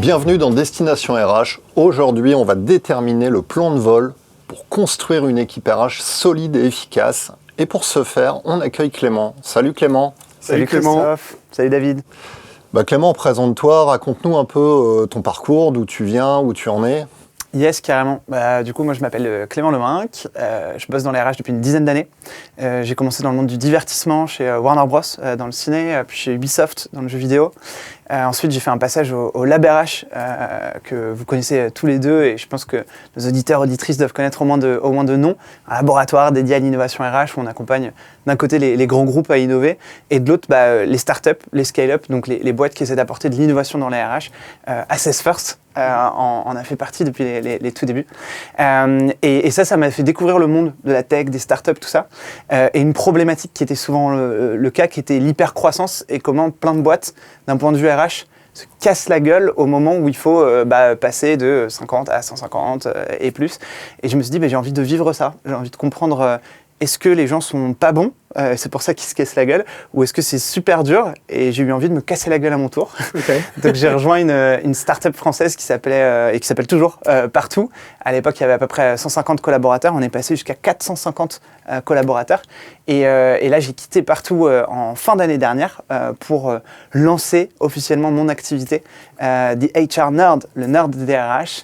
Bienvenue dans Destination RH. Aujourd'hui, on va déterminer le plan de vol pour construire une équipe RH solide et efficace. Et pour ce faire, on accueille Clément. Salut Clément. Salut Christophe. Salut David. Clément, présente-toi, raconte-nous un peu ton parcours, d'où tu viens, où tu en es. Yes, carrément. Du coup, moi, je m'appelle Clément Leminck. Je bosse dans les RH depuis une dizaine d'années. J'ai commencé dans le monde du divertissement chez Warner Bros. Dans le ciné, puis chez Ubisoft dans le jeu vidéo. Ensuite, j'ai fait un passage au Lab RH que vous connaissez tous les deux et je pense que nos auditeurs, auditrices doivent connaître au moins de noms. Un laboratoire dédié à l'innovation RH où on accompagne d'un côté les grands groupes à innover et de l'autre les startups, les scale-up, donc les boîtes qui essaient d'apporter de l'innovation dans les RH. Assess First en a fait partie depuis les tout débuts. Et ça m'a fait découvrir le monde de la tech, des startups, tout ça. Et une problématique qui était souvent le cas, qui était l'hypercroissance et comment plein de boîtes, d'un point de vue RH, se cassent la gueule au moment où il faut passer de 50 à 150 et plus. Et je me suis dit, j'ai envie de vivre ça. J'ai envie de comprendre, est-ce que les gens sont pas bons, c'est pour ça qu'ils se cassent la gueule, ou est-ce que c'est super dur et j'ai eu envie de me casser la gueule à mon tour. Okay. Donc j'ai rejoint une start-up française qui s'appelait et qui s'appelle toujours Partout. À l'époque, il y avait à peu près 150 collaborateurs. On est passé jusqu'à 450 collaborateurs. Et là, j'ai quitté Partout en fin d'année dernière pour lancer officiellement mon activité, The HR Nerd, le nerd des RH,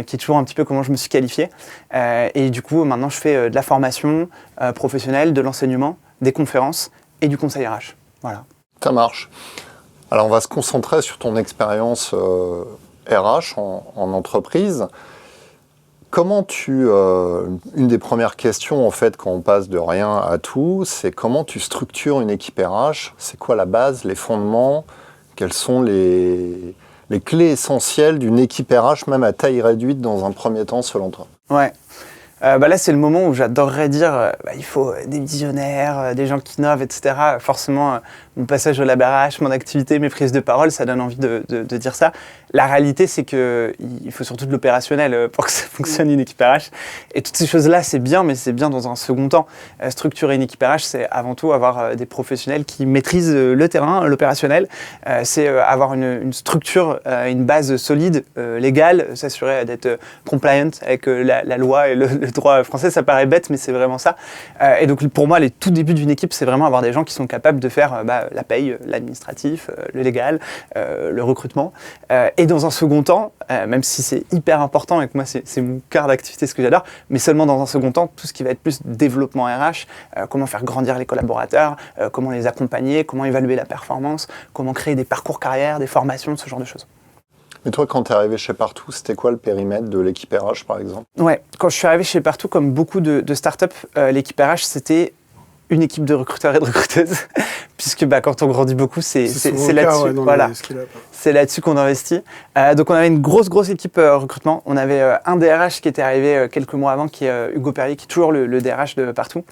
qui est toujours un petit peu comment je me suis qualifié. Et du coup, maintenant, je fais de la formation professionnelle, de l'enseignement, des conférences et du conseil RH. Voilà. Ça marche. Alors, on va se concentrer sur ton expérience RH en entreprise. Comment une des premières questions, en fait, quand on passe de rien à tout, c'est comment tu structures une équipe RH? C'est quoi la base, les fondements? Quelles sont les clés essentielles d'une équipe RH, même à taille réduite, dans un premier temps, selon toi? Ouais. Là, c'est le moment où j'adorerais dire il faut des visionnaires, des gens qui innovent, etc. Forcément, mon passage au Lab RH, mon activité, mes prises de parole, ça donne envie de dire ça. La réalité, c'est qu'il faut surtout de l'opérationnel pour que ça fonctionne une équipe RH. Et toutes ces choses-là, c'est bien, mais c'est bien dans un second temps. Structurer une équipe RH, c'est avant tout avoir des professionnels qui maîtrisent le terrain, l'opérationnel. C'est avoir une structure, une base solide, légale, s'assurer d'être compliant avec la loi et le droit français. Ça paraît bête, mais c'est vraiment ça. Et donc, pour moi, les tout débuts d'une équipe, c'est vraiment avoir des gens qui sont capables de faire la paye, l'administratif, le légal, le recrutement. Et dans un second temps, même si c'est hyper important et que moi c'est mon cœur d'activité, ce que j'adore, mais seulement dans un second temps, tout ce qui va être plus développement RH, comment faire grandir les collaborateurs, comment les accompagner, comment évaluer la performance, comment créer des parcours carrière, des formations, ce genre de choses. Mais toi, quand tu es arrivé chez Partout, c'était quoi le périmètre de l'équipe RH, par exemple? Ouais, quand je suis arrivé chez Partout, comme beaucoup de startups, l'équipe RH, c'était une équipe de recruteurs et de recruteuses, puisque quand on grandit beaucoup, c'est là-dessus. Voilà. C'est là-dessus qu'on investit. Donc on avait une grosse équipe recrutement. On avait un DRH qui était arrivé quelques mois avant, qui est Hugo Perrier, qui est toujours le DRH de Partout.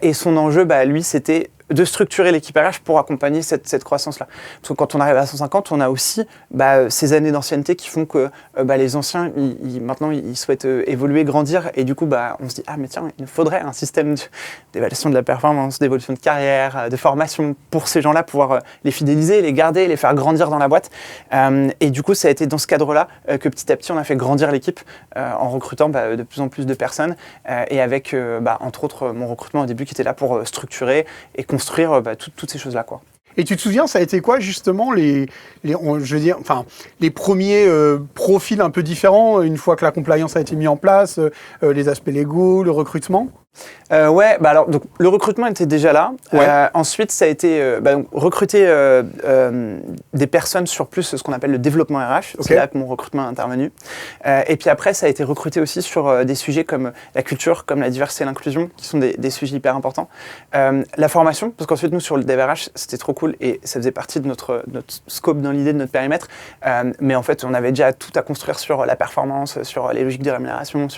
Et son enjeu, lui, c'était de structurer l'équipe RH pour accompagner cette croissance-là. Parce que quand on arrive à 150, on a aussi ces années d'ancienneté qui font que les anciens, maintenant, ils souhaitent évoluer, grandir. Et du coup, on se dit, mais tiens, il nous faudrait un système d'évaluation de la performance, d'évolution de carrière, de formation pour ces gens-là, pouvoir les fidéliser, les garder, les faire grandir dans la boîte. Et du coup, ça a été dans ce cadre-là que petit à petit, on a fait grandir l'équipe en recrutant de plus en plus de personnes et avec, entre autres, mon recrutement au début qui était là pour structurer et construire toutes ces choses-là, quoi. Et tu te souviens, ça a été quoi justement les premiers profils un peu différents une fois que la compliance a été mise en place, les aspects légaux, le recrutement? Donc le recrutement était déjà là. Ouais. Ensuite, ça a été recruter des personnes sur plus ce qu'on appelle le développement RH. Okay. C'est là que mon recrutement est intervenu. Et puis après, ça a été recruté aussi sur des sujets comme la culture, comme la diversité et l'inclusion, qui sont des sujets hyper importants. La formation, parce qu'ensuite, nous, sur le dev RH, c'était trop cool et ça faisait partie de notre scope dans l'idée de notre périmètre. Mais en fait, on avait déjà tout à construire sur la performance, sur les logiques de rémunération.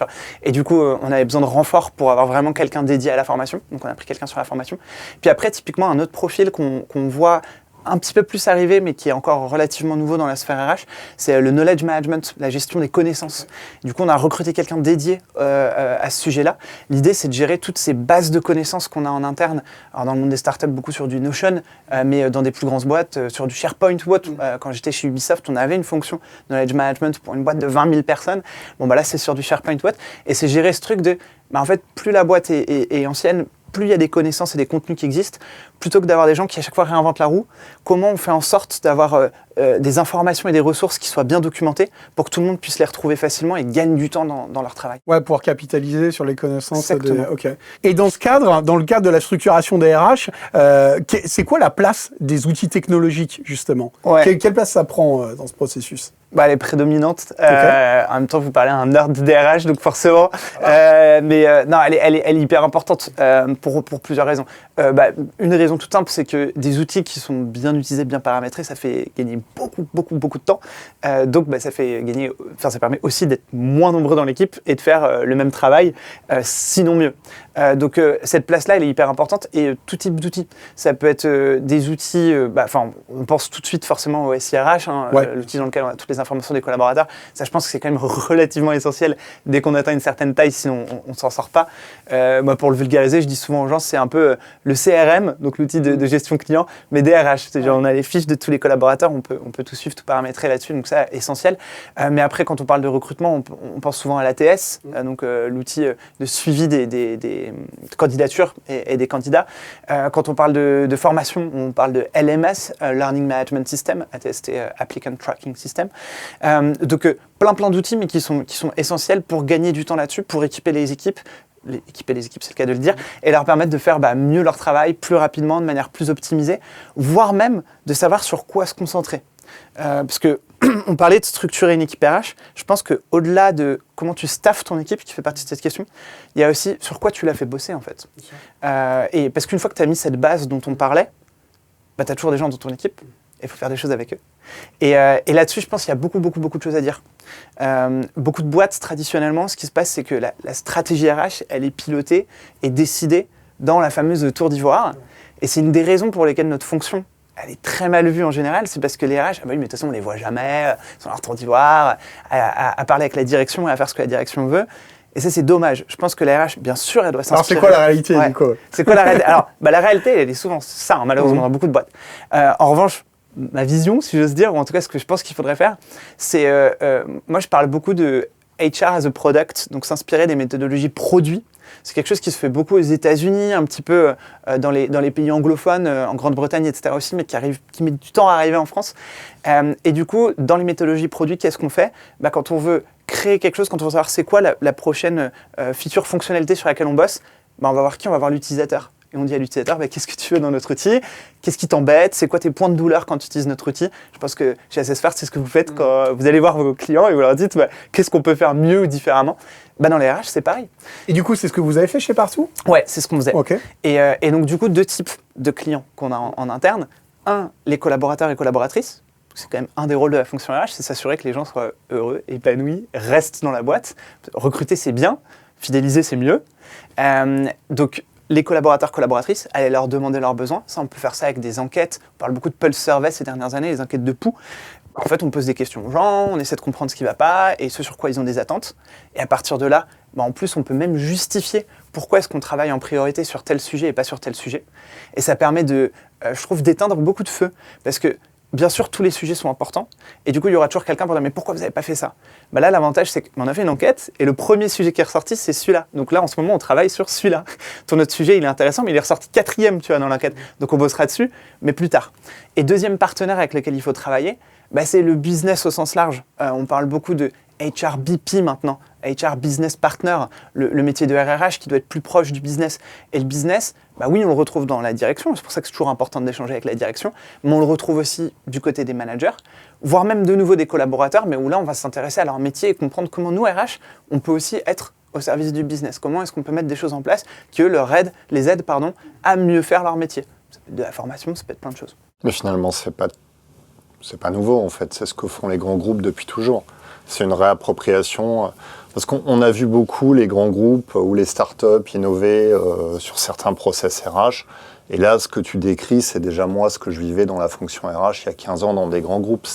Et du coup, on avait besoin de renfort pour avoir vraiment quelqu'un dédié à la formation. Donc, on a pris quelqu'un sur la formation. Puis après, typiquement, un autre profil qu'on voit un petit peu plus arrivé, mais qui est encore relativement nouveau dans la sphère RH, c'est le knowledge management, la gestion des connaissances. Du coup, on a recruté quelqu'un dédié à ce sujet-là. L'idée, c'est de gérer toutes ces bases de connaissances qu'on a en interne. Alors, dans le monde des startups, beaucoup sur du Notion, mais dans des plus grosses boîtes, sur du SharePoint ou autre. Quand j'étais chez Ubisoft, on avait une fonction knowledge management pour une boîte de 20 000 personnes. Bon, bah là, c'est sur du SharePoint ou autre. Et c'est gérer ce truc de, en fait, plus la boîte est ancienne, plus il y a des connaissances et des contenus qui existent, plutôt que d'avoir des gens qui à chaque fois réinventent la roue. Comment on fait en sorte d'avoir des informations et des ressources qui soient bien documentées pour que tout le monde puisse les retrouver facilement et gagne du temps dans leur travail. Ouais, pouvoir capitaliser sur les connaissances. Exactement. Ok. Et dans ce cadre, dans le cadre de la structuration des RH, c'est quoi la place des outils technologiques, justement? Ouais. Quelle place ça prend dans ce processus? Elle est prédominante. En même temps, vous parlez à un nerd DRH, donc forcément. Non, elle est hyper importante pour plusieurs raisons. Une raison toute simple, c'est que des outils qui sont bien utilisés, bien paramétrés, ça fait gagner beaucoup de temps. Donc, ça fait gagner. Enfin, ça permet aussi d'être moins nombreux dans l'équipe et de faire le même travail, sinon mieux. Donc, cette place-là, elle est hyper importante. Et tout type d'outils. Ça peut être des outils. On pense tout de suite forcément au SIRH, l'outil dans lequel on a toutes les informations des collaborateurs. Ça, je pense que c'est quand même relativement essentiel dès qu'on atteint une certaine taille, sinon on s'en sort pas. Moi, pour le vulgariser, je dis souvent aux gens, c'est un peu le CRM, donc l'outil de gestion client, mais DRH. C'est genre, on a les fiches de tous les collaborateurs, on peut tout suivre, tout paramétrer là-dessus, donc ça, essentiel. Mais après, quand on parle de recrutement, on pense souvent à l'ATS, donc l'outil de suivi des candidatures et des candidats. Quand on parle de formation, on parle de LMS, Learning Management System, ATST, Applicant Tracking System. Donc plein d'outils, mais qui sont essentiels pour gagner du temps là-dessus, pour équiper les équipes, c'est le cas de le dire, et leur permettre de faire mieux leur travail, plus rapidement, de manière plus optimisée, voire même de savoir sur quoi se concentrer. Parce que on parlait de structurer une équipe RH, je pense qu'au-delà de comment tu staffes ton équipe, qui fait partie de cette question, il y a aussi sur quoi tu l'as fait bosser en fait. Et parce qu'une fois que tu as mis cette base dont on parlait, tu as toujours des gens dans ton équipe, et il faut faire des choses avec eux. Et là-dessus, je pense qu'il y a beaucoup de choses à dire. Beaucoup de boîtes, traditionnellement, ce qui se passe, c'est que la stratégie RH, elle est pilotée et décidée dans la fameuse tour d'ivoire. Et c'est une des raisons pour lesquelles notre fonction, elle est très mal vue en général. C'est parce que les RH, mais de toute façon, on les voit jamais, ils sont dans leur tour d'ivoire, à parler avec la direction et à faire ce que la direction veut. Et ça, c'est dommage. Je pense que la RH, bien sûr, elle doit s'inspirer. Alors, c'est quoi la réalité, du coup ? C'est quoi la réalité ? Alors, la réalité, elle est souvent ça, malheureusement, dans beaucoup de boîtes. En revanche, ma vision, si j'ose dire, ou en tout cas ce que je pense qu'il faudrait faire, c'est, moi je parle beaucoup de HR as a product, donc s'inspirer des méthodologies produits. C'est quelque chose qui se fait beaucoup aux États-Unis, un petit peu dans les pays anglophones, en Grande-Bretagne, etc. aussi, mais qui met du temps à arriver en France. Et du coup, dans les méthodologies produits, qu'est-ce qu'on fait ? Quand on veut créer quelque chose, quand on veut savoir c'est quoi la prochaine feature fonctionnalité sur laquelle on bosse, on va voir qui ? On va voir l'utilisateur. Et on dit à l'utilisateur, qu'est-ce que tu veux dans notre outil ? Qu'est-ce qui t'embête ? C'est quoi tes points de douleur quand tu utilises notre outil ? Je pense que chez SSFirst, c'est ce que vous faites quand vous allez voir vos clients et vous leur dites qu'est-ce qu'on peut faire mieux ou différemment ? Dans les RH, c'est pareil. Et du coup, c'est ce que vous avez fait chez Partout ? Ouais, c'est ce qu'on faisait. Okay. Et donc, du coup, 2 types de clients qu'on a en interne. Un, les collaborateurs et collaboratrices. C'est quand même un des rôles de la fonction RH, c'est s'assurer que les gens soient heureux, épanouis, restent dans la boîte. Recruter, c'est bien. Fidéliser, c'est mieux. Donc, les collaborateurs, collaboratrices, aller leur demander leurs besoins. Ça, on peut faire ça avec des enquêtes. On parle beaucoup de Pulse Survey ces dernières années, les enquêtes de pouls. En fait, on pose des questions aux gens, on essaie de comprendre ce qui ne va pas et ce sur quoi ils ont des attentes. Et à partir de là, en plus, on peut même justifier pourquoi est-ce qu'on travaille en priorité sur tel sujet et pas sur tel sujet. Et ça permet je trouve, d'éteindre beaucoup de feux. Parce que, bien sûr, tous les sujets sont importants. Et du coup, il y aura toujours quelqu'un pour dire « Mais pourquoi vous n'avez pas fait ça ?» Là, l'avantage, c'est qu'on a fait une enquête et le premier sujet qui est ressorti, c'est celui-là. Donc là, en ce moment, on travaille sur celui-là. Ton autre sujet, il est intéressant, mais il est ressorti 4e, dans l'enquête. Donc on bossera dessus, mais plus tard. Et deuxième partenaire avec lequel il faut travailler, c'est le business au sens large. On parle beaucoup de HRBP maintenant, HR Business Partner, le métier de RRH qui doit être plus proche du business. Et le business, oui, on le retrouve dans la direction, c'est pour ça que c'est toujours important d'échanger avec la direction, mais on le retrouve aussi du côté des managers, voire même de nouveau des collaborateurs, mais où là, on va s'intéresser à leur métier et comprendre comment nous, RH, on peut aussi être au service du business. Comment est-ce qu'on peut mettre des choses en place qui, eux, les aident à mieux faire leur métier. Ça peut être de la formation, ça peut être plein de choses. Mais finalement, c'est pas nouveau, en fait. C'est ce que font les grands groupes depuis toujours. C'est une réappropriation. Parce qu'on a vu beaucoup les grands groupes ou les startups innover sur certains process RH. Et là, ce que tu décris, c'est déjà moi ce que je vivais dans la fonction RH il y a 15 ans dans des grands groupes.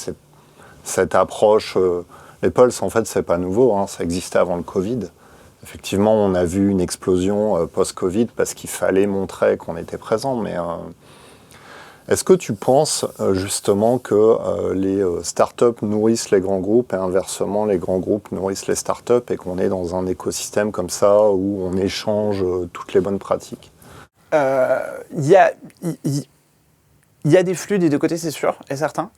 Cette approche, les Pulse, en fait, c'est pas nouveau, hein, ça existait avant le Covid. Effectivement, on a vu une explosion post-Covid parce qu'il fallait montrer qu'on était présent. Mais est-ce que tu penses justement que les startups nourrissent les grands groupes et inversement, les grands groupes nourrissent les startups et qu'on est dans un écosystème comme ça où on échange toutes les bonnes pratiques? Il y a des flux des deux côtés, c'est sûr, et certain.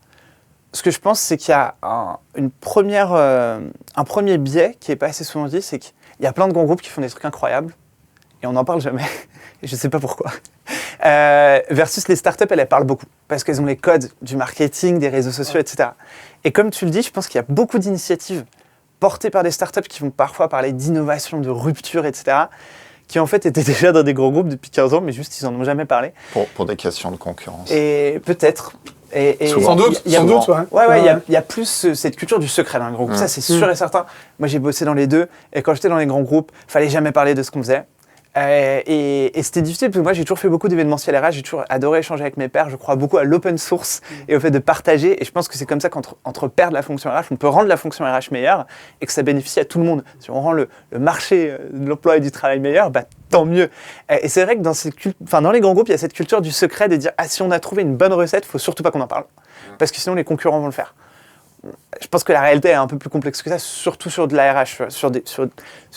Ce que je pense, c'est qu'il y a un premier biais qui n'est pas assez souvent dit, c'est qu'il y a plein de grands groupes qui font des trucs incroyables et on n'en parle jamais. Et je ne sais pas pourquoi. Versus les startups, elles parlent beaucoup parce qu'elles ont les codes du marketing, des réseaux sociaux, etc. Et comme tu le dis, je pense qu'il y a beaucoup d'initiatives portées par des startups qui vont parfois parler d'innovation, de rupture, etc., qui en fait étaient déjà dans des gros groupes depuis 15 ans, mais juste ils n'en ont jamais parlé. Pour des questions de concurrence. Et peut-être. Et sans doute, il y a plus cette culture du secret dans les gros groupes. Ça, c'est sûr et certain. Moi, j'ai bossé dans les deux. Et quand j'étais dans les grands groupes, il fallait jamais parler de ce qu'on faisait. Et c'était difficile parce que moi j'ai toujours fait beaucoup d'événementiel RH, j'ai toujours adoré échanger avec mes pairs, je crois beaucoup à l'open source et au fait de partager, et je pense que c'est comme ça qu'entre pairs de la fonction RH, on peut rendre la fonction RH meilleure et que ça bénéficie à tout le monde. Si on rend le marché de l'emploi et du travail meilleur, bah, tant mieux. Et c'est vrai que dans les grands groupes, il y a cette culture du secret de dire « Ah, si on a trouvé une bonne recette, il ne faut surtout pas qu'on en parle, parce que sinon les concurrents vont le faire ». Je pense que la réalité est un peu plus complexe que ça, surtout sur de la RH,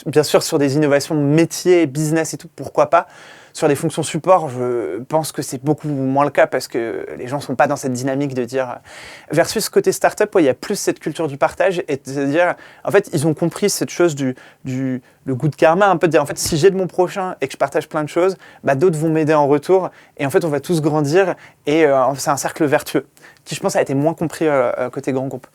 bien sûr sur des innovations métiers, business et tout, pourquoi pas. Sur des fonctions support, je pense que c'est beaucoup moins le cas parce que les gens ne sont pas dans cette dynamique de dire... Versus côté startup, il y a plus cette culture du partage et de dire... En fait, ils ont compris cette chose le goût de karma, un peu de dire, en fait, si j'aide mon prochain et que je partage plein de choses, bah, d'autres vont m'aider en retour et en fait, on va tous grandir et c'est un cercle vertueux qui, je pense, a été moins compris côté grand groupe.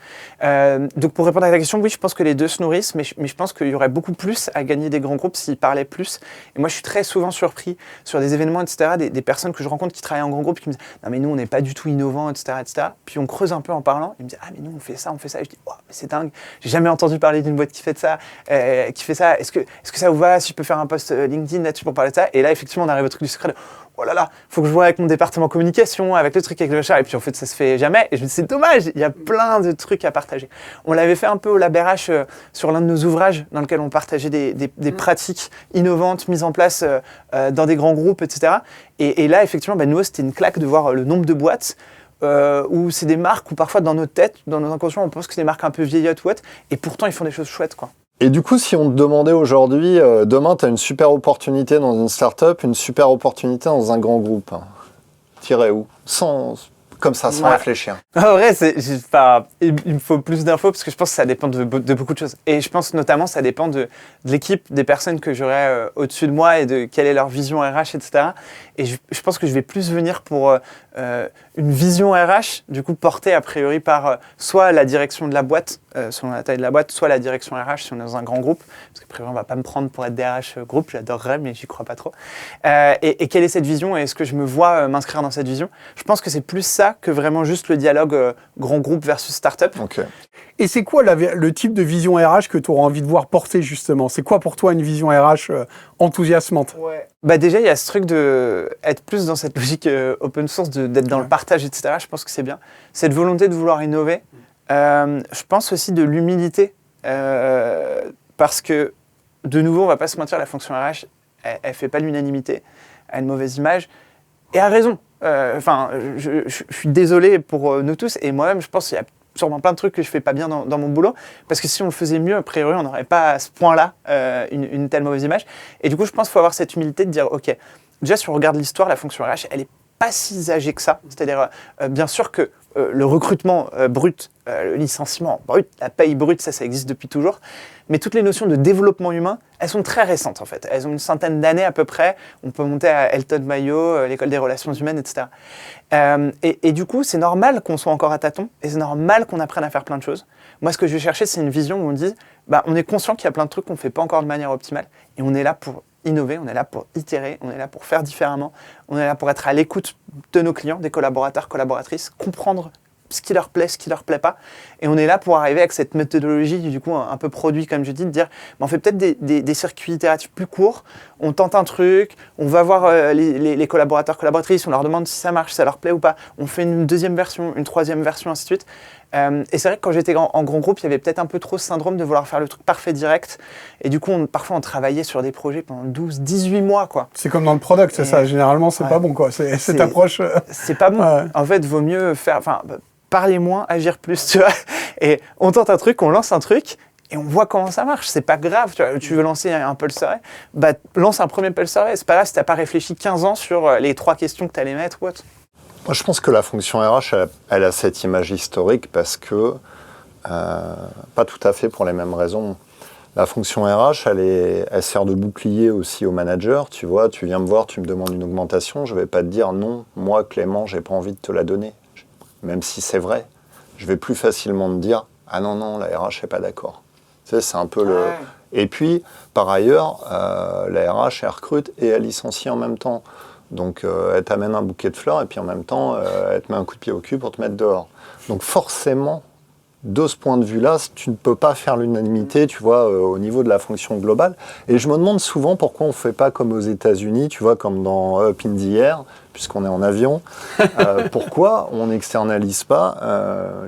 Donc, pour répondre à ta question, oui, je pense que les deux se nourrissent, mais je pense qu'il y aurait beaucoup plus à gagner des grands groupes s'ils parlaient plus. Et moi, je suis très souvent surpris sur des événements, etc., des personnes que je rencontre qui travaillent en grand groupe qui me disent « Non, mais nous, on n'est pas du tout innovants, etc., etc. » Puis on creuse un peu en parlant, ils me disent « Ah, mais nous, on fait ça. » Et je dis « Oh, mais c'est dingue, j'ai jamais entendu parler d'une boîte qui fait ça. Est-ce que ça vous va si je peux faire un post LinkedIn là-dessus pour parler de ça ?» Et là, effectivement, on arrive au truc du secret de oh là là, faut que je vois avec mon département communication, avec le truc, avec le chat, et puis en fait ça se fait jamais, et je me dis c'est dommage, il y a plein de trucs à partager. On l'avait fait un peu au Lab RH sur l'un de nos ouvrages dans lequel on partageait des pratiques innovantes mises en place dans des grands groupes, etc. Et là effectivement, nous c'était une claque de voir le nombre de boîtes où c'est des marques où parfois dans notre tête, dans nos inconscients, on pense que c'est des marques un peu vieillottes ou autres, et pourtant ils font des choses chouettes, quoi. Et du coup, si on te demandait aujourd'hui, demain, tu as une super opportunité dans une start-up, une super opportunité dans un grand groupe, t'irais où? Comme ça, sans réfléchir. En vrai, il me faut plus d'infos parce que je pense que ça dépend de beaucoup de choses. Et je pense notamment ça dépend de l'équipe, des personnes que j'aurai au-dessus de moi et de quelle est leur vision RH, etc. Et je pense que je vais plus venir pour une vision RH, du coup portée a priori par soit la direction de la boîte, selon la taille de la boîte, soit la direction RH si on est dans un grand groupe. Parce qu'a priori, on ne va pas me prendre pour être DRH groupe, j'adorerais, mais j'y crois pas trop. Et quelle est cette vision et est-ce que je me vois m'inscrire dans cette vision? Je pense que c'est plus ça que vraiment juste le dialogue grand groupe versus start-up. Okay. Et c'est quoi le type de vision RH que tu auras envie de voir porter justement? C'est quoi pour toi une vision RH enthousiasmante? Déjà, il y a ce truc d'être plus dans cette logique open source, d'être dans le partage, etc. Je pense que c'est bien. Cette volonté de vouloir innover. Je pense aussi de l'humilité. Parce que, de nouveau, on ne va pas se mentir, la fonction RH, elle ne fait pas l'unanimité. Elle a une mauvaise image. Et a raison. Je suis désolé pour nous tous. Et moi-même, je pense qu'il y a sûrement plein de trucs que je fais pas bien dans mon boulot. Parce que si on le faisait mieux, a priori, on n'aurait pas à ce point-là une telle mauvaise image. Et du coup, je pense qu'il faut avoir cette humilité de dire, OK, déjà, si on regarde l'histoire, la fonction RH, elle n'est pas si âgée que ça. C'est-à-dire, bien sûr que le recrutement brut, le licenciement brut, la paye brute, ça existe depuis toujours. Mais toutes les notions de développement humain, elles sont très récentes en fait. Elles ont une centaine d'années à peu près. On peut monter à Elton Mayo, l'école des relations humaines, etc. Et du coup, c'est normal qu'on soit encore à tâtons et c'est normal qu'on apprenne à faire plein de choses. Moi, ce que je vais chercher, c'est une vision où on dit, on est conscient qu'il y a plein de trucs qu'on ne fait pas encore de manière optimale et on est là pour innover, on est là pour itérer, on est là pour faire différemment, on est là pour être à l'écoute de nos clients, des collaborateurs, collaboratrices, comprendre ce qui leur plaît, ce qui leur plaît pas. Et on est là pour arriver avec cette méthodologie, du coup, un peu produit, comme je dis, de dire, on fait peut-être des circuits itératifs plus courts, on tente un truc, on va voir les collaborateurs, collaboratrices, on leur demande si ça marche, si ça leur plaît ou pas, on fait une deuxième version, une troisième version, ainsi de suite. Et c'est vrai que quand j'étais en grand groupe, il y avait peut-être un peu trop ce syndrome de vouloir faire le truc parfait direct. Et du coup, parfois, on travaillait sur des projets pendant 12, 18 mois, quoi. C'est comme dans le product, c'est ça. Généralement, c'est pas bon, quoi. Cette approche. C'est pas bon. Ouais. En fait, vaut mieux parler moins, agir plus, tu vois. Et on tente un truc, on lance un truc, et on voit comment ça marche. C'est pas grave, tu veux lancer un Pulse Array, lance un premier Pulse Array. C'est pas grave si t'as pas réfléchi 15 ans sur les 3 questions que t'allais mettre ou autre. Moi, je pense que la fonction RH, elle a cette image historique parce que, pas tout à fait pour les mêmes raisons. La fonction RH, elle sert de bouclier aussi au manager. Tu vois, tu viens me voir, tu me demandes une augmentation, je ne vais pas te dire non, moi, Clément, j'ai pas envie de te la donner. Même si c'est vrai, je vais plus facilement te dire ah non, la RH n'est pas d'accord. Tu sais, c'est un peu le. Et puis, par ailleurs, la RH, elle recrute et elle licencie en même temps. Donc, elle t'amène un bouquet de fleurs et puis en même temps, elle te met un coup de pied au cul pour te mettre dehors. Donc, forcément, de ce point de vue-là, tu ne peux pas faire l'unanimité, tu vois, au niveau de la fonction globale. Et je me demande souvent pourquoi on ne fait pas comme aux États-Unis, tu vois, comme dans Up in the Air, puisqu'on est en avion. Pourquoi on n'externalise pas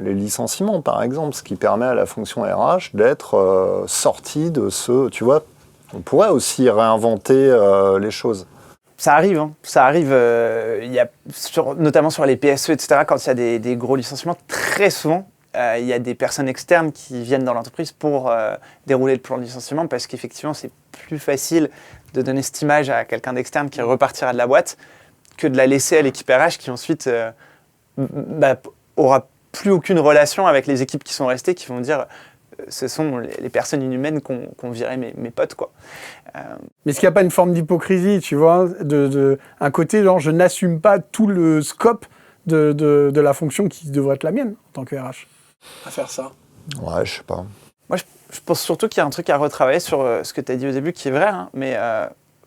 les licenciements, par exemple, ce qui permet à la fonction RH d'être sortie de ce, tu vois, on pourrait aussi réinventer les choses. Ça arrive, hein. Ça arrive, notamment sur les PSE, etc., quand il y a des gros licenciements, très souvent, il y a des personnes externes qui viennent dans l'entreprise pour dérouler le plan de licenciement parce qu'effectivement, c'est plus facile de donner cette image à quelqu'un d'externe qui repartira de la boîte que de la laisser à l'équipe RH qui ensuite aura plus aucune relation avec les équipes qui sont restées, qui vont dire ce sont les personnes inhumaines qu'on virait mes potes, quoi. Mais est-ce qu'il n'y a pas une forme d'hypocrisie, tu vois, un côté genre je n'assume pas tout le scope de la fonction qui devrait être la mienne en tant que RH à faire ça? Ouais, je sais pas. Moi, je pense surtout qu'il y a un truc à retravailler sur ce que tu as dit au début qui est vrai, hein, mais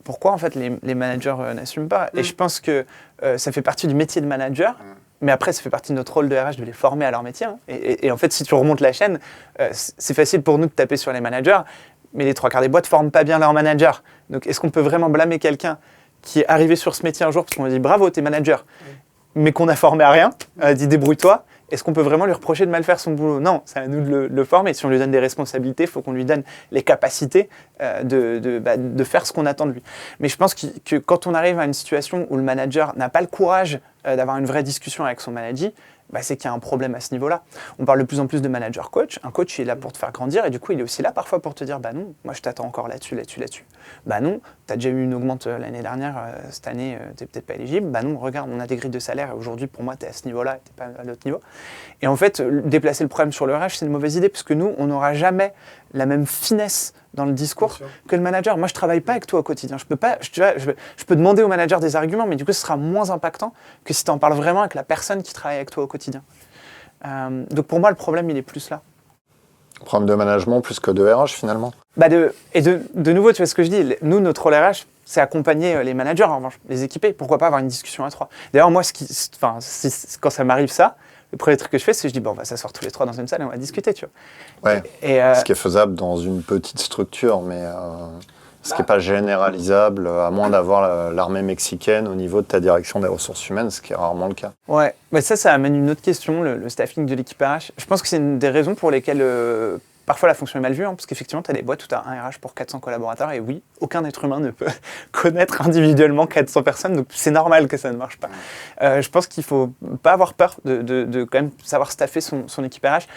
pourquoi en fait les managers n'assument pas? Et je pense que ça fait partie du métier de manager. Mais après, ça fait partie de notre rôle de RH de les former à leur métier. Hein. Et en fait, si tu remontes la chaîne, c'est facile pour nous de taper sur les managers, mais les 3 quarts des boîtes ne forment pas bien leurs managers. Donc, est-ce qu'on peut vraiment blâmer quelqu'un qui est arrivé sur ce métier un jour parce qu'on lui dit bravo, t'es manager, mais qu'on a formé à rien, dit débrouille-toi? Est-ce qu'on peut vraiment lui reprocher de mal faire son boulot? Non, c'est à nous de le former. Si on lui donne des responsabilités, il faut qu'on lui donne les capacités de faire ce qu'on attend de lui. Mais je pense que quand on arrive à une situation où le manager n'a pas le courage d'avoir une vraie discussion avec son manager, c'est qu'il y a un problème à ce niveau-là. On parle de plus en plus de manager-coach. Un coach, il est là pour te faire grandir et du coup, il est aussi là parfois pour te dire « non, moi je t'attends encore là-dessus. » Non, tu as déjà eu une augmente l'année dernière, cette année, tu n'es peut-être pas éligible. Non, regarde, on a des grilles de salaire et aujourd'hui, pour moi, tu es à ce niveau-là et tu n'es pas à l'autre niveau. Et en fait, déplacer le problème sur le RH, c'est une mauvaise idée parce que nous, on n'aura jamais la même finesse dans le discours que le manager. Moi, je ne travaille pas avec toi au quotidien. Je peux demander au manager des arguments, mais du coup, ce sera moins impactant que si tu en parles vraiment avec la personne qui travaille avec toi au quotidien. Donc pour moi, le problème, il est plus là. Problème de management plus que de RH, finalement. De nouveau, tu vois ce que je dis, nous, notre rôle RH, c'est accompagner les managers, en revanche, les équiper. Pourquoi pas avoir une discussion à 3? D'ailleurs, moi, quand ça m'arrive ça, le premier truc que je fais, c'est que je dis, on va s'asseoir tous les 3 dans une salle et on va discuter, tu vois. Ouais, ce qui est faisable dans une petite structure, mais ce qui n'est pas généralisable, à moins d'avoir l'armée mexicaine au niveau de ta direction des ressources humaines, ce qui est rarement le cas. Ouais, mais ça amène une autre question, le staffing de l'équipe RH. Je pense que c'est une des raisons pour lesquelles parfois la fonction est mal vue, hein, parce qu'effectivement, tu as des boîtes où tu as un RH pour 400 collaborateurs, et oui, aucun être humain ne peut connaître individuellement 400 personnes, donc c'est normal que ça ne marche pas. Je pense qu'il ne faut pas avoir peur de quand même savoir staffer son équipe RH.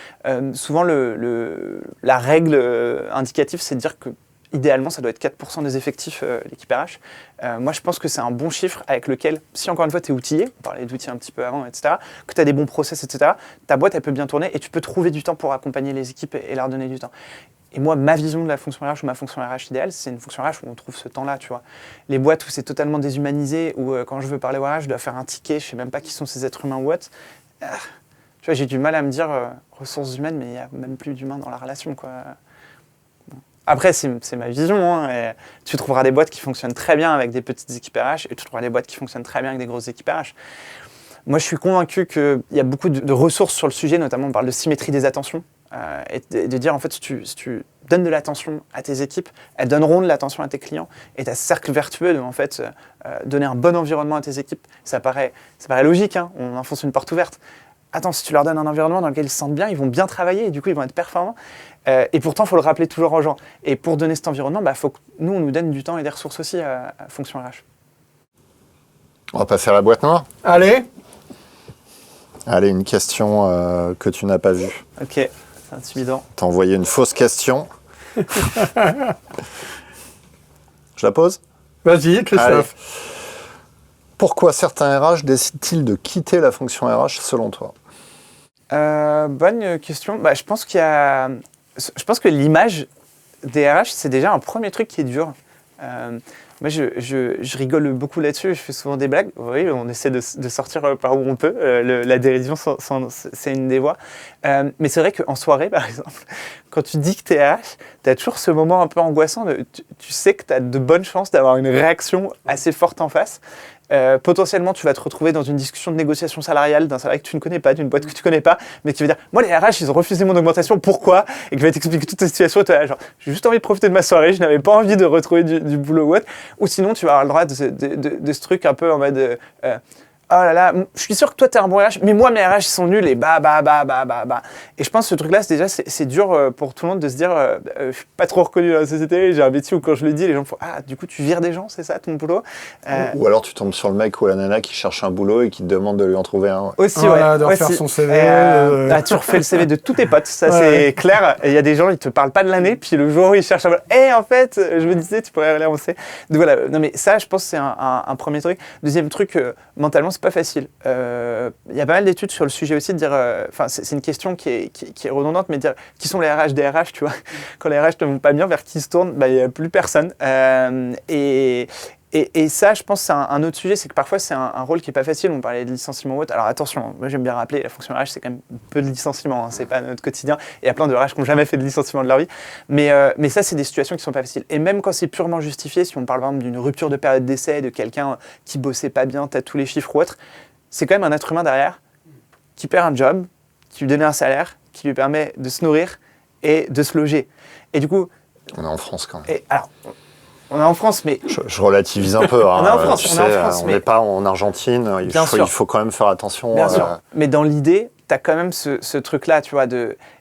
Souvent, la règle indicative, c'est de dire que idéalement, ça doit être 4% des effectifs, l'équipe RH. Moi, je pense que c'est un bon chiffre avec lequel, si encore une fois, tu es outillé, on parlait d'outils un petit peu avant, etc., que tu as des bons process, etc., ta boîte, elle peut bien tourner et tu peux trouver du temps pour accompagner les équipes et leur donner du temps. Et moi, ma vision de la fonction RH ou ma fonction RH idéale, c'est une fonction RH où on trouve ce temps-là, tu vois. Les boîtes où c'est totalement déshumanisé, où quand je veux parler au RH, je dois faire un ticket, je ne sais même pas qui sont ces êtres humains ou autres. Tu vois, j'ai du mal à me dire ressources humaines, mais il n'y a même plus d'humains dans la relation, quoi. Après, c'est ma vision. Hein, et tu trouveras des boîtes qui fonctionnent très bien avec des petites équipes RH et tu trouveras des boîtes qui fonctionnent très bien avec des grosses équipes RH. Moi, je suis convaincu qu'il y a beaucoup de ressources sur le sujet, notamment on parle de symétrie des attentions, et de dire en fait, si tu donnes de l'attention à tes équipes, elles donneront de l'attention à tes clients, et tu as ce cercle vertueux de en fait, donner un bon environnement à tes équipes. Ça paraît logique, hein, on enfonce une porte ouverte. Attends, si tu leur donnes un environnement dans lequel ils se sentent bien, ils vont bien travailler et du coup, ils vont être performants. Et pourtant, il faut le rappeler toujours aux gens. Et pour donner cet environnement, faut que nous, on nous donne du temps et des ressources aussi à Fonction RH. On va passer à la boîte noire. Allez, Une question que tu n'as pas vue. Ok, c'est intimidant. T'as envoyé une fausse question. Je la pose? vas-y, Christophe. Allez. Pourquoi certains RH décident-ils de quitter la fonction RH selon toi? Bonne question. Je pense que l'image des RH, c'est déjà un premier truc qui est dur. Moi, je rigole beaucoup là-dessus, je fais souvent des blagues. Oui, on essaie de sortir par où on peut. La dérision, c'est une des voies. Mais c'est vrai qu'en soirée, par exemple, quand tu dis que tu es RH, tu as toujours ce moment un peu angoissant. Tu sais que tu as de bonnes chances d'avoir une réaction assez forte en face. Potentiellement, tu vas te retrouver dans une discussion de négociation salariale d'un salarié que tu ne connais pas, d'une boîte que tu ne connais pas, mais qui va dire « Moi, les RH, ils ont refusé mon augmentation, pourquoi ?» Et qui va t'expliquer toute ta situation. Tu as genre « J'ai juste envie de profiter de ma soirée, je n'avais pas envie de retrouver du boulot ou autre. » Ou sinon, tu vas avoir le droit de ce truc un peu en mode oh là là, je suis sûr que toi, t'es un bon RH, mais moi, mes RH, ils sont nuls et bah. Et je pense que ce truc-là, c'est dur pour tout le monde de se dire je suis pas trop reconnu dans la société, j'ai un métier où quand je le dis, les gens font ah, du coup, tu vires des gens, c'est ça ton boulot Ou alors tu tombes sur le mec ou la nana qui cherche un boulot et qui te demande de lui en trouver un. Aussi, de refaire son CV. Tu refais le CV de tous tes potes, ça c'est clair. Il y a des gens, ils te parlent pas de l'année, puis le jour où ils cherchent un boulot, en fait, je me disais, tu pourrais aller avancer. Donc voilà, non mais ça, je pense que c'est un premier truc. Deuxième truc, mentalement, c'est pas facile. Il y a pas mal d'études sur le sujet aussi de dire, c'est une question qui est redondante, mais de dire qui sont les RH des RH, tu vois. Quand les RH ne vont pas bien, vers qui ils se tournent, il n'y a plus personne. Et ça, je pense, c'est un autre sujet, c'est que parfois c'est un rôle qui n'est pas facile. On parlait de licenciement ou autre. Alors attention, moi j'aime bien rappeler, la fonction RH, c'est quand même peu de licenciement, c'est pas notre quotidien. Il y a plein de RH qui n'ont jamais fait de licenciement de leur vie. Mais ça, c'est des situations qui ne sont pas faciles. Et même quand c'est purement justifié, si on parle par exemple d'une rupture de période d'essai, de quelqu'un qui bossait pas bien, t'as tous les chiffres ou autre, c'est quand même un être humain derrière qui perd un job, qui lui donne un salaire, qui lui permet de se nourrir et de se loger. Et du coup... On est en France quand même. On est en France, mais... Je relativise un peu. On est en France, on n'est pas en Argentine. Il faut quand même faire attention. Bien sûr. Mais dans l'idée, tu as quand même ce truc-là, tu vois,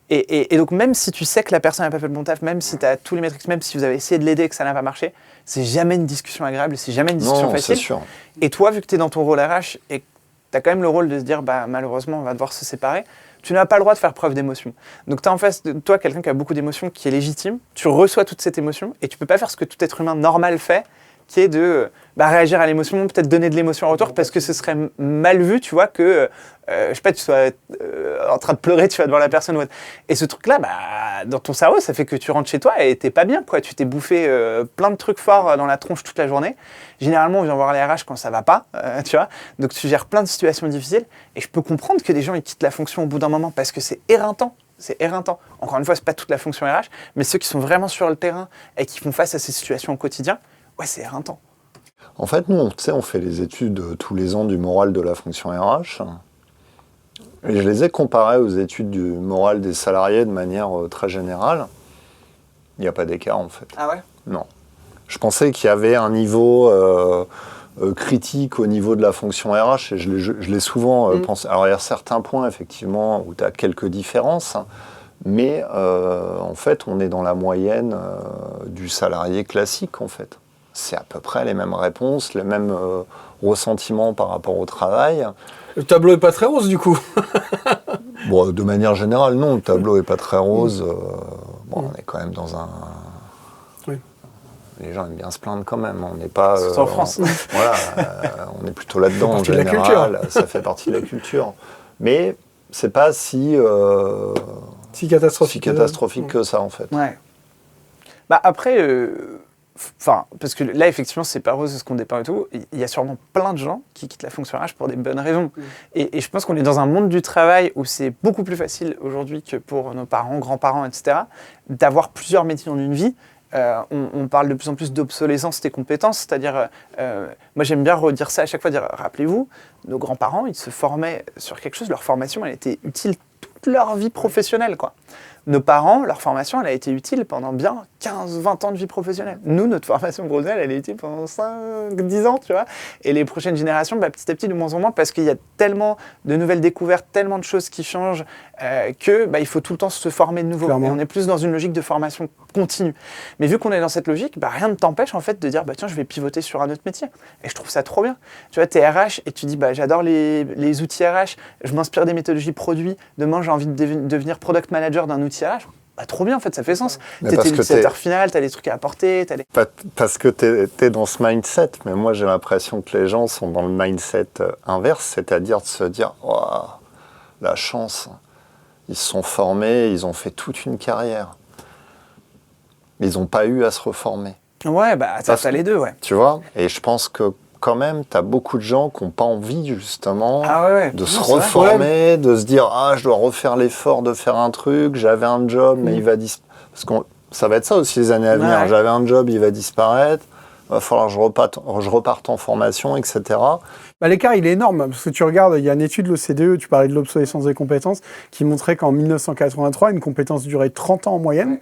Et donc, même si tu sais que la personne n'a pas fait le bon taf, même si tu as tous les métriques, même si vous avez essayé de l'aider et que ça n'a pas marché, c'est jamais une discussion agréable, c'est jamais une discussion facile. C'est sûr. Et toi, vu que tu es dans ton rôle RH et que tu as quand même le rôle de se dire, malheureusement, on va devoir se séparer, tu n'as pas le droit de faire preuve d'émotion. Donc, tu as en face de toi quelqu'un qui a beaucoup d'émotions, qui est légitime, tu reçois toute cette émotion et tu peux pas faire ce que tout être humain normal fait, qui est de réagir à l'émotion, peut-être donner de l'émotion en retour, parce que ce serait mal vu, tu vois, que, je sais pas, tu sois en train de pleurer, tu vas devant la personne. Et ce truc-là, dans ton cerveau, ça fait que tu rentres chez toi et t'es pas bien, quoi. Tu t'es bouffé plein de trucs forts dans la tronche toute la journée. Généralement, on vient voir les RH quand ça va pas, tu vois. Donc, tu gères plein de situations difficiles. Et je peux comprendre que des gens, ils quittent la fonction au bout d'un moment parce que c'est éreintant. C'est éreintant. Encore une fois, c'est pas toute la fonction RH, mais ceux qui sont vraiment sur le terrain et qui font face à ces situations au quotidien, ouais, c'est éreintant. En fait, nous, on fait les études tous les ans du moral de la fonction RH. Et je les ai comparées aux études du moral des salariés de manière très générale. Il n'y a pas d'écart, en fait. Ah ouais ? Non. Je pensais qu'il y avait un niveau critique au niveau de la fonction RH, et je l'ai souvent pensé. Alors, il y a certains points, effectivement, où tu as quelques différences, mais en fait, on est dans la moyenne du salarié classique, en fait. C'est à peu près les mêmes réponses, les mêmes ressentiments par rapport au travail. Le tableau n'est pas très rose, du coup. Bon, de manière générale, non, le tableau n'est pas très rose. On est quand même dans un... Oui. Les gens aiment bien se plaindre quand même. On n'est pas... C'est en France. Voilà, on est plutôt là-dedans en général. Ça fait partie de la culture. Mais c'est pas si catastrophique que ça, en fait. Ouais. Après... parce que là, effectivement, c'est pas rose ce qu'on dépeint et tout. Il y a sûrement plein de gens qui quittent la fonction RH pour des bonnes raisons. Et je pense qu'on est dans un monde du travail où c'est beaucoup plus facile aujourd'hui que pour nos parents, grands-parents, etc., d'avoir plusieurs métiers dans une vie on parle de plus en plus d'obsolescence des compétences, c'est-à-dire, moi j'aime bien redire ça à chaque fois, dire, rappelez-vous, nos grands-parents, ils se formaient sur quelque chose, leur formation, elle était utile toute leur vie professionnelle, quoi. Nos parents, leur formation, elle a été utile pendant bien 15-20 ans de vie professionnelle. Nous, notre formation professionnelle, elle est utile pendant 5-10 ans, tu vois. Et les prochaines générations, petit à petit, de moins en moins, parce qu'il y a tellement de nouvelles découvertes, tellement de choses qui changent, il faut tout le temps se former de nouveau. Clairement. Et on est plus dans une logique de formation continue. Mais vu qu'on est dans cette logique, rien ne t'empêche, en fait, de dire, tiens, je vais pivoter sur un autre métier. Et je trouve ça trop bien. Tu vois, t'es RH et tu dis, j'adore les outils RH, je m'inspire des méthodologies produits, demain, j'ai envie de devenir product manager d'un outil RH. Trop bien, en fait, ça fait sens. Mais T'es utilisateur final, t'as des trucs à apporter. Parce que t'es dans ce mindset, mais moi j'ai l'impression que les gens sont dans le mindset inverse, c'est-à-dire de se dire oh, la chance, ils se sont formés, ils ont fait toute une carrière. Mais ils n'ont pas eu à se reformer. Ouais, ça les deux, ouais. Tu vois. Et je pense que quand même, tu as beaucoup de gens qui n'ont pas envie, justement, de se reformer, de se dire « Ah, je dois refaire l'effort de faire un truc, j'avais un job, mais il va disparaître. » Parce que ça va être ça aussi les années à venir. J'avais un job, il va disparaître, il va falloir que je reparte en formation, etc. L'écart, il est énorme, parce que tu regardes, il y a une étude de l'OCDE, tu parlais de l'obsolescence des compétences, qui montrait qu'en 1983, une compétence durait 30 ans en moyenne,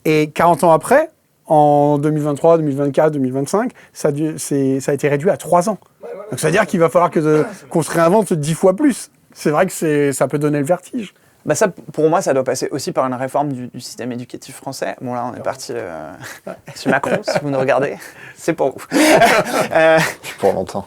et 40 ans après, en 2023, 2024, 2025, ça a été réduit à 3 ans. Donc ça veut dire qu'il va falloir qu'on se réinvente 10 fois plus. C'est vrai que ça peut donner le vertige. Ça, pour moi, ça doit passer aussi par une réforme du système éducatif français. Bon, là, on est parti sur Macron, si vous nous regardez. C'est pour vous. Pour longtemps.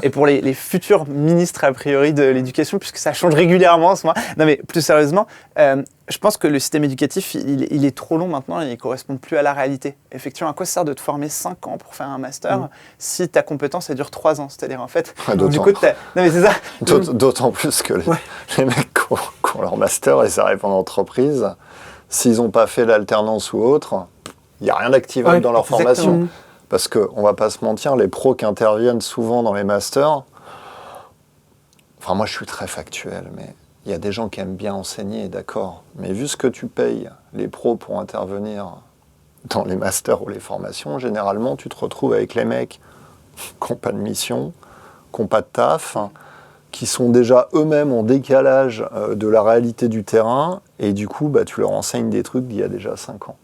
Et pour les futurs ministres, a priori, de l'éducation, puisque ça change régulièrement en ce moment. Non, mais plus sérieusement, je pense que le système éducatif, il est trop long maintenant et il ne correspond plus à la réalité. Effectivement, à quoi ça sert de te former 5 ans pour faire un master si ta compétence, elle dure 3 ans? C'est-à-dire, en fait, du coup, non, mais c'est ça. D'autant plus que les mecs qui ont leur master et ça arrive en entreprise, s'ils n'ont pas fait l'alternance ou autre, il n'y a rien d'activable dans leur formation. Parce qu'on ne va pas se mentir, les pros qui interviennent souvent dans les masters, enfin moi je suis très factuel, mais il y a des gens qui aiment bien enseigner, d'accord. Mais vu ce que tu payes les pros pour intervenir dans les masters ou les formations, généralement tu te retrouves avec les mecs qui n'ont pas de mission, qui n'ont pas de taf, qui sont déjà eux-mêmes en décalage de la réalité du terrain, et du coup tu leur enseignes des trucs d'il y a déjà 5 ans.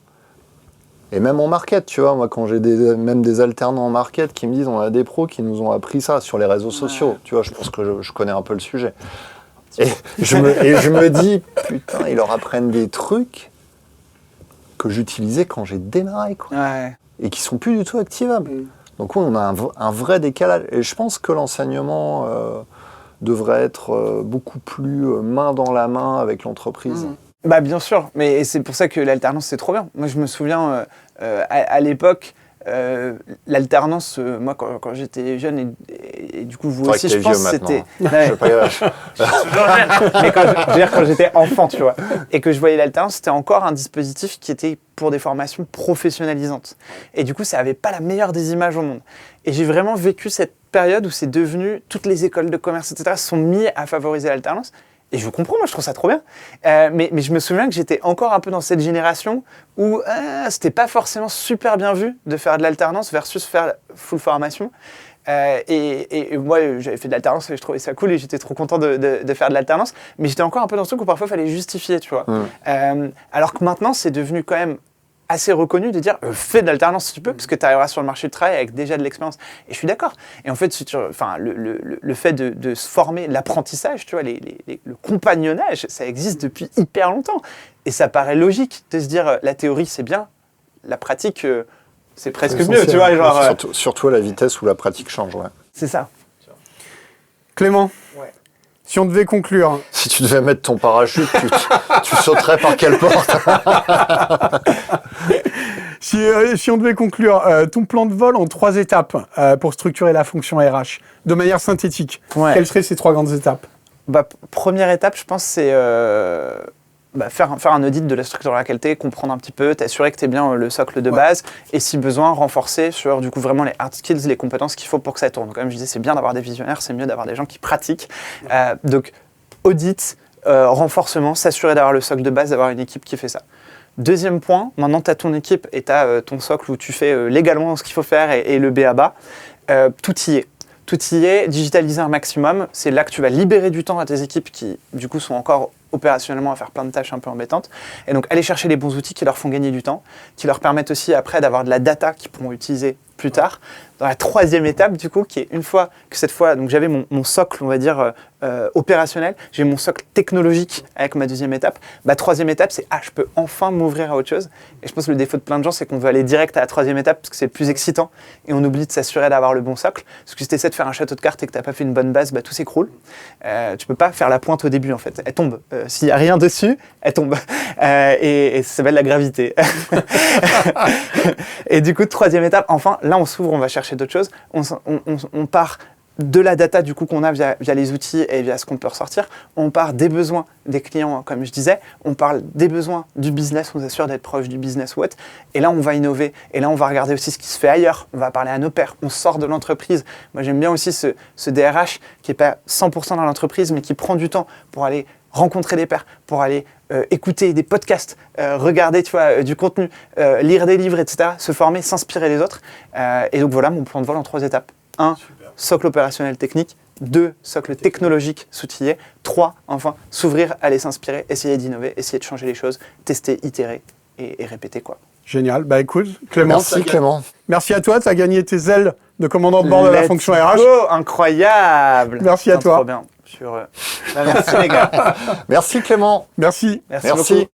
Et même en market, tu vois, moi quand j'ai même des alternants en market qui me disent on a des pros qui nous ont appris ça sur les réseaux sociaux, tu vois, je pense que je connais un peu le sujet. Et je me dis, putain, ils leur apprennent des trucs que j'utilisais quand j'ai démarré, quoi. Ouais. Et qui sont plus du tout activables. Donc oui, on a un vrai décalage. Et je pense que l'enseignement devrait être beaucoup plus main dans la main avec l'entreprise. Bien sûr, mais c'est pour ça que l'alternance, c'est trop bien. Moi, je me souviens, à l'époque, l'alternance, moi, quand j'étais jeune, et du coup, vous aussi, je pense que c'était... Je sais pas, mais quand j'étais enfant, tu vois, et que je voyais l'alternance, c'était encore un dispositif qui était pour des formations professionnalisantes. Et du coup, ça n'avait pas la meilleure des images au monde. Et j'ai vraiment vécu cette période où c'est devenu... Toutes les écoles de commerce, etc., sont mis à favoriser l'alternance. Et je comprends, moi je trouve ça trop bien. Mais je me souviens que j'étais encore un peu dans cette génération où c'était pas forcément super bien vu de faire de l'alternance versus faire full formation. Et moi j'avais fait de l'alternance et je trouvais ça cool et j'étais trop content de faire de l'alternance. Mais j'étais encore un peu dans ce truc où parfois il fallait justifier, tu vois. Alors que maintenant c'est devenu quand même assez reconnu de dire fais de l'alternance si tu peux parce que tu arriveras sur le marché du travail avec déjà de l'expérience. Et je suis d'accord. Et en fait, le fait de se former, l'apprentissage, tu vois, le compagnonnage, ça existe depuis hyper longtemps. Et ça paraît logique de se dire la théorie c'est bien, la pratique c'est presque mieux, tu vois. Genre, surtout à la vitesse où la pratique change, ouais. C'est ça. Clément, si on devait conclure... Si tu devais mettre ton parachute, tu sauterais par quelle porte? Si on devait conclure ton plan de vol en 3 étapes pour structurer la fonction RH, de manière synthétique, quelles seraient ces 3 grandes étapes? Première étape, je pense, c'est faire un audit de la structure de la qualité, comprendre un petit peu, t'assurer que tu es bien le socle de base, et si besoin, renforcer sur du coup vraiment les hard skills, les compétences qu'il faut pour que ça tourne. Comme je disais, c'est bien d'avoir des visionnaires, c'est mieux d'avoir des gens qui pratiquent. Donc, audit, renforcement, s'assurer d'avoir le socle de base, d'avoir une équipe qui fait ça. Deuxième point, maintenant tu as ton équipe et tu as ton socle où tu fais légalement ce qu'il faut faire et le b.a.-ba. Tout y est. Tout y est, digitaliser un maximum. C'est là que tu vas libérer du temps à tes équipes qui, du coup, sont encore opérationnellement à faire plein de tâches un peu embêtantes. Et donc, aller chercher les bons outils qui leur font gagner du temps, qui leur permettent aussi après d'avoir de la data qu'ils pourront utiliser plus tard. Dans la troisième étape, du coup, qui est une fois que cette fois, donc j'avais mon socle, on va dire, opérationnel, j'ai mon socle technologique avec ma deuxième étape. Troisième étape, c'est je peux enfin m'ouvrir à autre chose. Et je pense que le défaut de plein de gens, c'est qu'on veut aller direct à la troisième étape parce que c'est le plus excitant et on oublie de s'assurer d'avoir le bon socle. Parce que si tu essaies de faire un château de cartes et que tu n'as pas fait une bonne base, tout s'écroule. Tu peux pas faire la pointe au début, en fait. Elle tombe. S'il n'y a rien dessus, elle tombe. Et ça s'appelle la gravité. Et du coup, troisième étape, enfin, là, on s'ouvre, on va chercher d'autres choses. On part de la data du coup qu'on a via les outils et via ce qu'on peut ressortir. On part des besoins des clients, comme je disais. On parle des besoins du business, on s'assure d'être proche du business ou autre. Et là, on va innover. Et là, on va regarder aussi ce qui se fait ailleurs. On va parler à nos pairs. On sort de l'entreprise. Moi, j'aime bien aussi ce DRH qui n'est pas 100% dans l'entreprise, mais qui prend du temps pour aller rencontrer des pairs, pour aller écouter des podcasts, regarder du contenu, lire des livres, etc., se former, s'inspirer des autres. Et donc voilà mon plan de vol en 3 étapes. 1, socle opérationnel technique. 2, socle technologique s'outiller. 3, enfin, s'ouvrir, aller s'inspirer, essayer d'innover, essayer de changer les choses, tester, itérer et répéter, quoi. Génial. Écoute, Clément. Merci Clément. Merci à toi, tu as gagné tes ailes de commandant de bord de la fonction RH. Oh, incroyable. Merci à toi. Trop bien. Merci les gars. Merci Clément. Merci. Merci beaucoup.